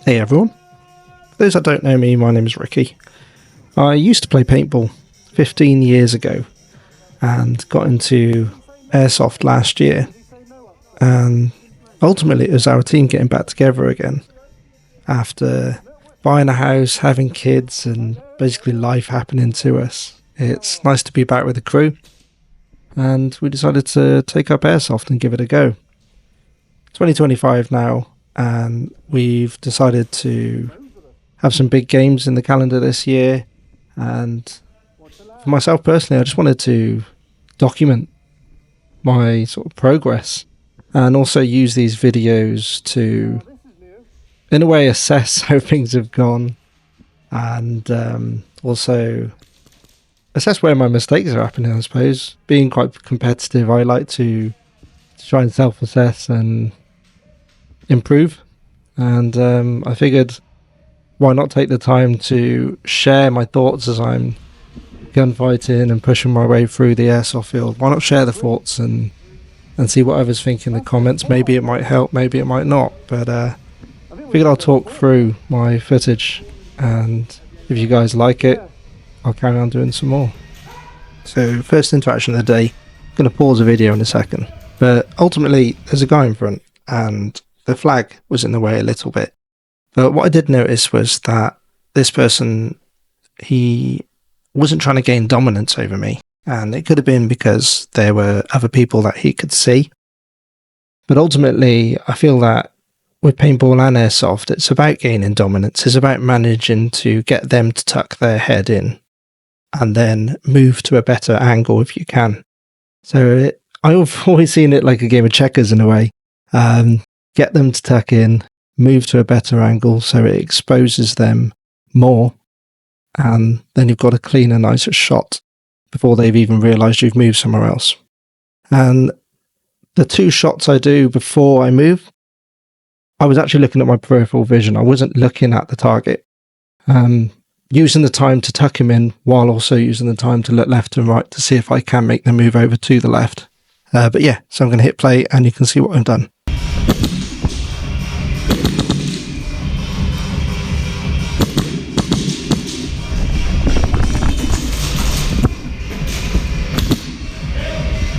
Hey everyone, for those that don't know me, my name is Ricky. I used to play paintball 15 years ago and got into Airsoft last year, and ultimately it was our team getting back together again after buying a house, having kids, and basically life happening to us. It's nice to be back with the crew, and we decided to take up Airsoft and give it a go. 2025 now, and we've decided to have some big games in the calendar this year. And for myself personally, I just wanted to document my sort of progress and also use these videos to, in a way, assess how things have gone, and also assess where my mistakes are happening, I suppose. Being quite competitive, I like to try and self-assess and improve, and I figured, why not take the time to share my thoughts as I'm gunfighting and pushing my way through the airsoft field. Why not share the thoughts and see what others think in the comments? Maybe it might help, maybe it might not, but figured I'll talk through my footage, and if you guys like it, I'll carry on doing some more. So first interaction of the day, I'm going to pause the video in a second, but ultimately there's a guy in front and the flag was in the way a little bit. But what I did notice was that this person, he wasn't trying to gain dominance over me. And it could have been because there were other people that he could see. But ultimately, I feel that with paintball and airsoft, it's about gaining dominance. It's about managing to get them to tuck their head in and then move to a better angle if you can. So I've always seen it like a game of checkers in a way. Get them to tuck in, move to a better angle so it exposes them more, and then you've got a cleaner, nicer shot before they've even realised you've moved somewhere else. And the two shots I do before I move, I was actually looking at my peripheral vision. I wasn't looking at the target. Using the time to tuck him in while also using the time to look left and right to see if I can make the move over to the left. But yeah, so I'm going to hit play and you can see what I've done.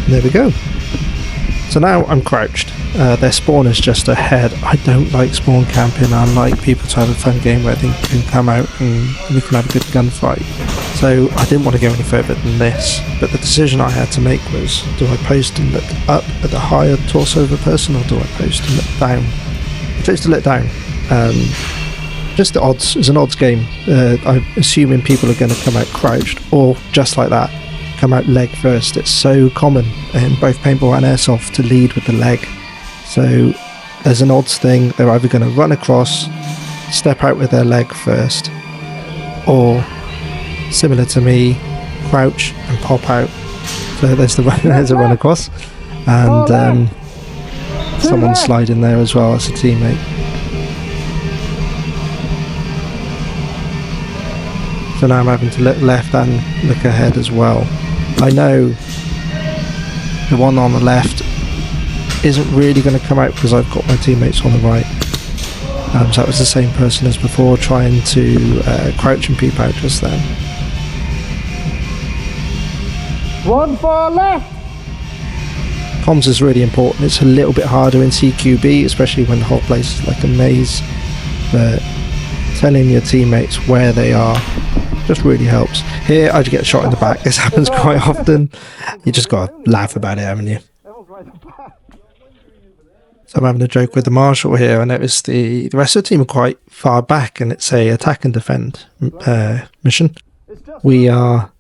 There we go. So now I'm crouched. Their spawn is just ahead. I don't like spawn camping. I like people to have a fun game where they can come out and we can have a good gunfight. So I didn't want to go any further than this. But the decision I had to make was, do I post and look up at the higher torso of the person, or do I post and look down? I chose to look down. Just the odds. It's an odds game. I'm assuming people are going to come out crouched or just like that. Come out leg first. It's so common in both paintball and airsoft to lead with the leg. So there's an odds thing. They're either going to run across, step out with their leg first, or similar to me, crouch and pop out. So there's the there's a run across, and someone slide in there as well as a teammate. So now I'm having to look left and look ahead as well. I know the one on the left isn't really going to come out because I've got my teammates on the right. So that was the same person as before, trying to crouch and peep out just then. 1 4 left! Comms is really important. It's a little bit harder in CQB, especially when the whole place is like a maze. But telling your teammates where they are just really helps. Here I just get shot in the back. This happens quite often. You just gotta laugh about it, haven't you? So I'm having a joke with the marshal here. I noticed the rest of the team are quite far back, and it's a attack and defend mission. We are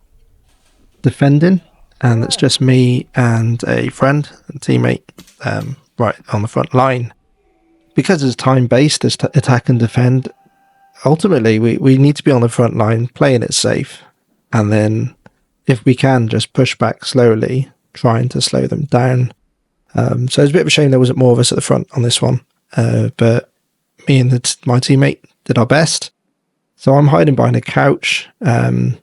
defending, and it's just me and a friend and teammate right on the front line. Because it's time-based, this attack and defend, ultimately we need to be on the front line, playing it safe, and then if we can just push back slowly, trying to slow them down. So it's a bit of a shame there wasn't more of us at the front on this one, but me and my teammate did our best. So I'm hiding behind a couch. I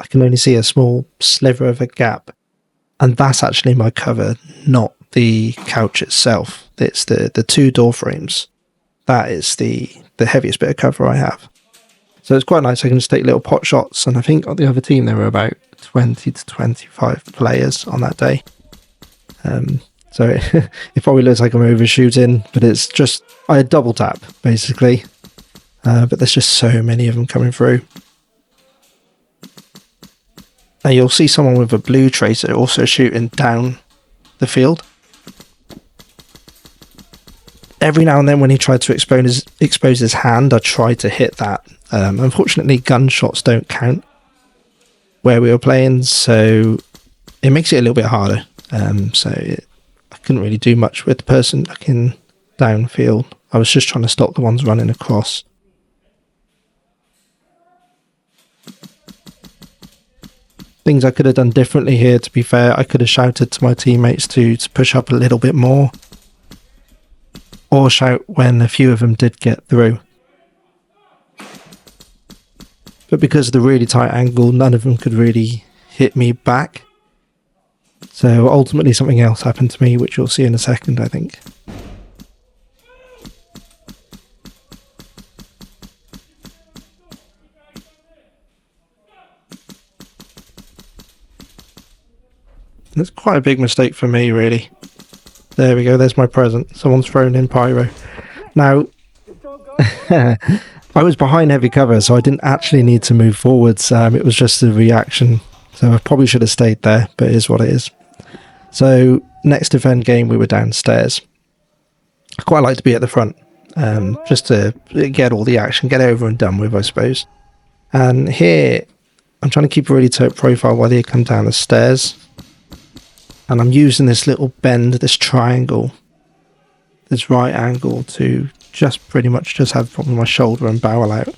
can only see a small sliver of a gap, and that's actually my cover, not the couch itself. It's the two door frames. that is the heaviest bit of cover I have. So it's quite nice. I can just take little pot shots, and I think on the other team there were about 20 to 25 players on that day. So it probably looks like I'm overshooting, but it's just, I double tap basically. But there's just so many of them coming through. Now you'll see someone with a blue tracer also shooting down the field. Every now and then when he tried to expose his hand, I tried to hit that. Unfortunately, gunshots don't count where we were playing, so it makes it a little bit harder. I couldn't really do much with the person looking downfield. I was just trying to stop the ones running across. Things I could have done differently here, to be fair. I could have shouted to my teammates to push up a little bit more, or shout when a few of them did get through. But because of the really tight angle, none of them could really hit me back. So ultimately something else happened to me, which you'll see in a second, I think. It's quite a big mistake for me, really. There we go, there's my present. Someone's thrown in pyro. Now, I was behind heavy cover, so I didn't actually need to move forwards. It was just a reaction. So I probably should have stayed there, but it is what it is. So, next defend game, we were downstairs. I quite like to be at the front, just to get all the action, get it over and done with, I suppose. And here, I'm trying to keep a really tight profile while they come down the stairs. And I'm using this little bend, this triangle, this right angle to just pretty much just have probably my shoulder and barrel out.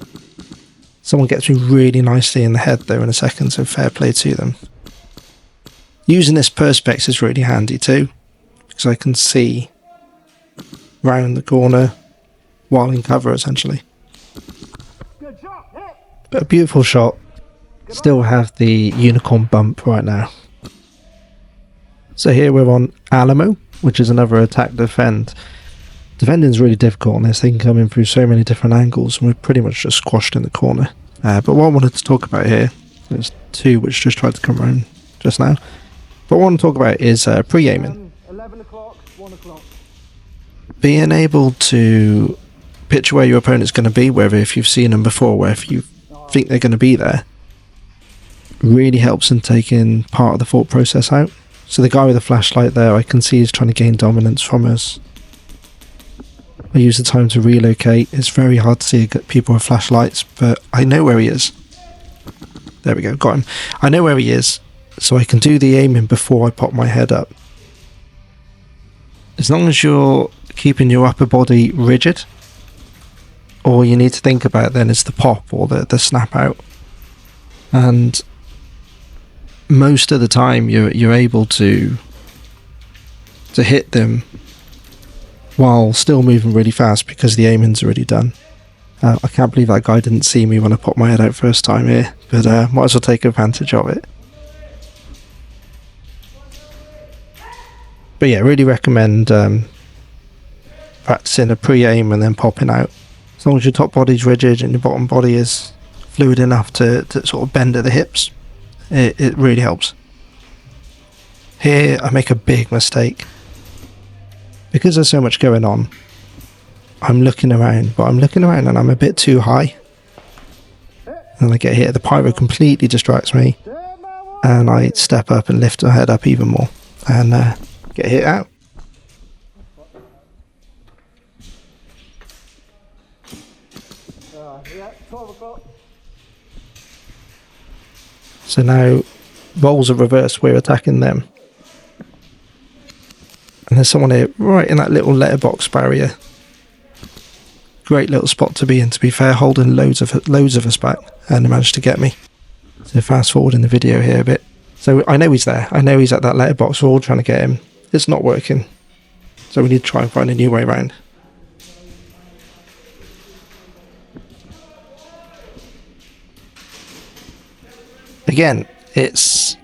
Someone gets me really nicely in the head there in a second, so fair play to them. Using this perspex is really handy too, because I can see round the corner while in cover essentially. But a beautiful shot. Still have the unicorn bump right now. So here we're on Alamo, which is another attack defend. Defending is really difficult on this. They can come in through so many different angles, and we're pretty much just squashed in the corner. But what I wanted to talk about here, there's two which just tried to come around just now. But what I want to talk about is pre-aiming. 11 o'clock, 1 o'clock. Being able to picture where your opponent's going to be, whether if you've seen them before, where if you think they're going to be there, really helps in taking part of the thought process out. So the guy with the flashlight there, I can see he's trying to gain dominance from us. I use the time to relocate. It's very hard to see people with flashlights, but I know where he is. There we go, got him. I know where he is, so I can do the aiming before I pop my head up. As long as you're keeping your upper body rigid, all you need to think about then is the pop or the snap out. And most of the time you're able to hit them while still moving really fast because the aiming's already done. I can't believe that guy didn't see me when I popped my head out first time here, but might as well take advantage of it. But yeah, really recommend practicing a pre-aim and then popping out. As long as your top body's rigid and your bottom body is fluid enough to sort of bend at the hips, it really helps. Here I make a big mistake. Because there's so much going on, I'm looking around, but I'm looking around and I'm a bit too high. And I get hit. The pyro completely distracts me. And I step up and lift my head up even more. And get hit out. Yeah, 12 o'clock. So now roles are reversed, we're attacking them. And there's someone here right in that little letterbox barrier. Great little spot to be in, to be fair, holding loads of us back, and they managed to get me. So fast forward in the video here a bit. So I know he's there. I know he's at that letterbox. We're all trying to get him. It's not working. So we need to try and find a new way around. Again, it's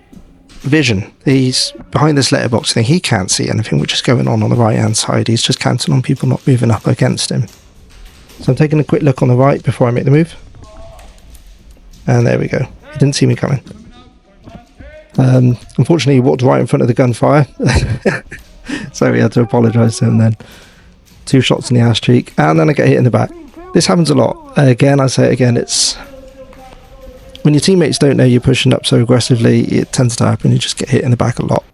vision. He's behind this letterbox thing. He can't see anything which is going on the right hand side. He's just counting on people not moving up against him. So I'm taking a quick look on the right before I make the move. And there we go. He didn't see me coming. Unfortunately, he walked right in front of the gunfire. So we had to apologise to him then. 2 shots in the ass cheek. And then I get hit in the back. This happens a lot. Again, I say it again, it's... when your teammates don't know you're pushing up so aggressively, it tends to happen. You just get hit in the back a lot.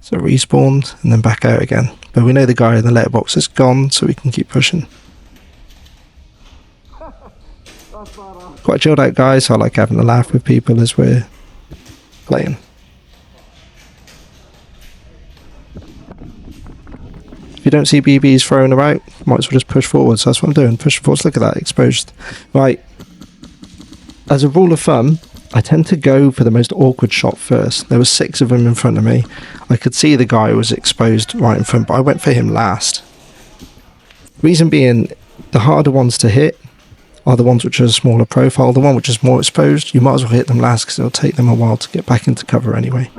So respawned and then back out again. But we know the guy in the letterbox is gone, so we can keep pushing. Quite a chilled out guy, so I like having a laugh with people as we're playing. If you don't see BBs thrown about, might as well just push forward. So that's what I'm doing, push forwards. Look at that, exposed. Right, as a rule of thumb, I tend to go for the most awkward shot first. There were 6 of them in front of me. I could see the guy was exposed right in front, but I went for him last. Reason being, the harder ones to hit are the ones which are a smaller profile. The one which is more exposed, you might as well hit them last because it'll take them a while to get back into cover anyway.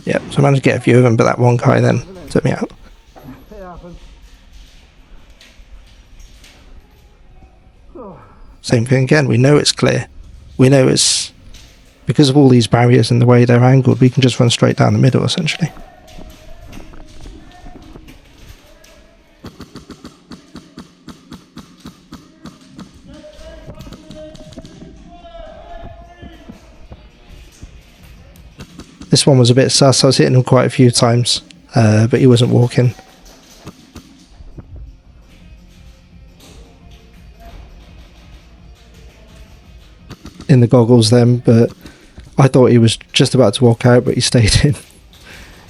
Yep, so I managed to get a few of them, but that one guy then took me out. Same thing again, we know it's clear. We know it's... because of all these barriers and the way they're angled, we can just run straight down the middle essentially. This one was a bit sus. I was hitting him quite a few times, but he wasn't walking. In the goggles then, but I thought he was just about to walk out, but he stayed in.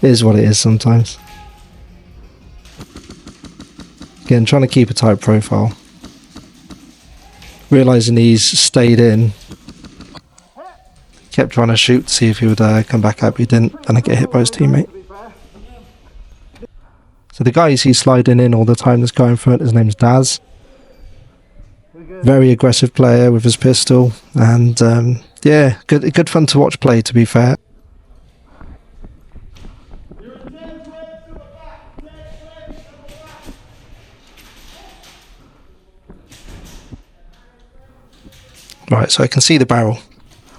It is what it is sometimes. Again, trying to keep a tight profile. Realising he's stayed in. Kept trying to shoot to see if he would come back out, but he didn't, and I get hit by his teammate. So the guy you see sliding in all the time, this guy in front, his name's Daz. Very aggressive player with his pistol, and yeah, good fun to watch play, to be fair. Right, so I can see the barrel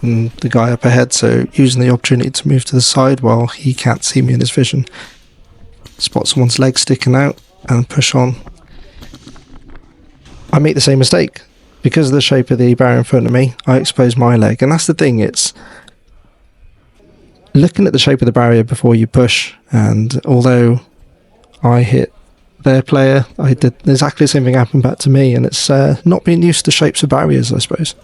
and the guy up ahead, so using the opportunity to move to the side while he can't see me in his vision. Spot someone's leg sticking out and push on. I make the same mistake. Because of the shape of the barrier in front of me, I expose my leg. And that's the thing, it's looking at the shape of the barrier before you push. And although I hit their player, I did exactly the same thing happen back to me. And it's not being used to shapes of barriers, I suppose.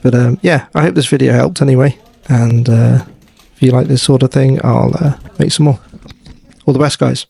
But yeah, I hope this video helped anyway. And if you like this sort of thing, I'll make some more. All the best, guys.